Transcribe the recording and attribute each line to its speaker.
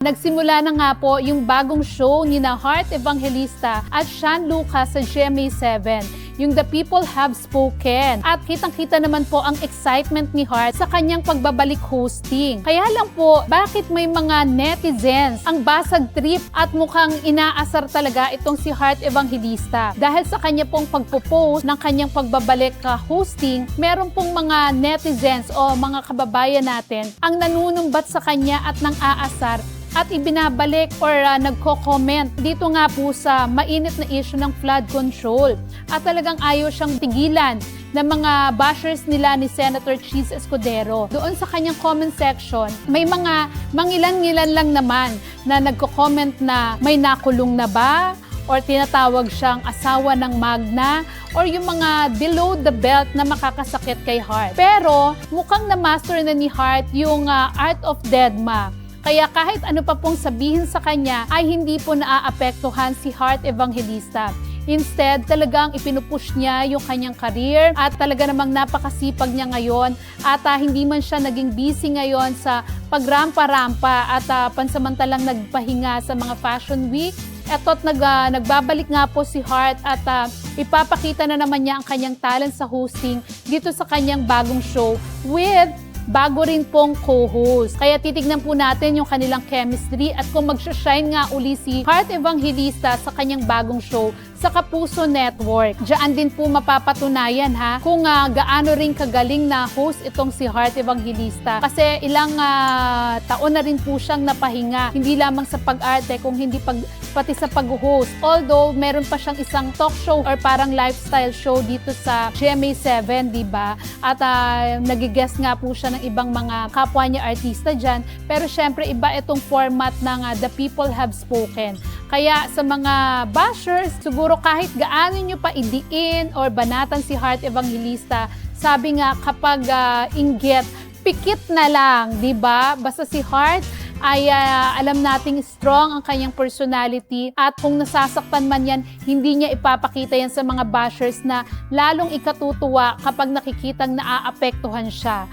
Speaker 1: Nagsimula na nga po yung bagong show ni na Heart Evangelista at Sean Lucas sa GMA7, yung The People Have Spoken. At kitang-kita naman po ang excitement ni Heart sa kanyang pagbabalik hosting. Kaya lang po, bakit may mga netizens ang basag trip at mukhang inaasar talaga itong si Heart Evangelista? Dahil sa kanya pong pagpo-post ng kanyang pagbabalik hosting, meron pong mga netizens o mga kababayan natin ang nanunumbat sa kanya at nang aasar at ibinabalik or nagko-comment dito nga po sa mainit na issue ng flood control. At talagang ayaw siyang tigilan ng mga bashers nila ni Senator Cheese Escudero. Doon sa kanyang comment section, may mga mangilan-ngilan lang naman na nagko-comment na may nakulong na ba? Or tinatawag siyang asawa ng Magna, or yung mga below the belt na makakasakit kay Heart. Pero mukhang na-master na ni Heart yung art of deadma. Kaya kahit ano pa pong sabihin sa kanya ay hindi po naaapektuhan si Heart Evangelista. Instead, talagang ipinupush niya yung kanyang career at talaga namang napakasipag niya ngayon at hindi man siya naging busy ngayon sa pagrampa-rampa at pansamantalang nagpahinga sa mga fashion week. Eto't nagbabalik nga po si Heart at ipapakita na naman niya ang kanyang talent sa hosting dito sa kanyang bagong show with bago rin pong co-host. Kaya titignan po natin yung kanilang chemistry at kung magsha-shine nga uli si Heart Evangelista sa kanyang bagong show sa Kapuso Network. Diyan din po mapapatunayan kung gaano rin kagaling na host itong si Heart Evangelista. Kasi ilang taon na rin po siyang napahinga. Hindi lamang sa pag-arte, kung hindi pati sa pag-host. Although, meron pa siyang isang talk show or parang lifestyle show dito sa GMA7, di ba? At nag-guest nga po siya ng ibang mga kapwa niya artista dyan. Pero syempre, iba itong format ng The People Have Spoken. Kaya sa mga bashers, siguro kahit gaano nyo pa idiin or banatan si Heart Evangelista, sabi nga kapag inggit, pikit na lang, di ba? Basta si Heart ay alam nating strong ang kanyang personality at kung nasasaktan man yan, hindi niya ipapakita yan sa mga bashers na lalong ikatutuwa kapag nakikitang naaapektuhan siya.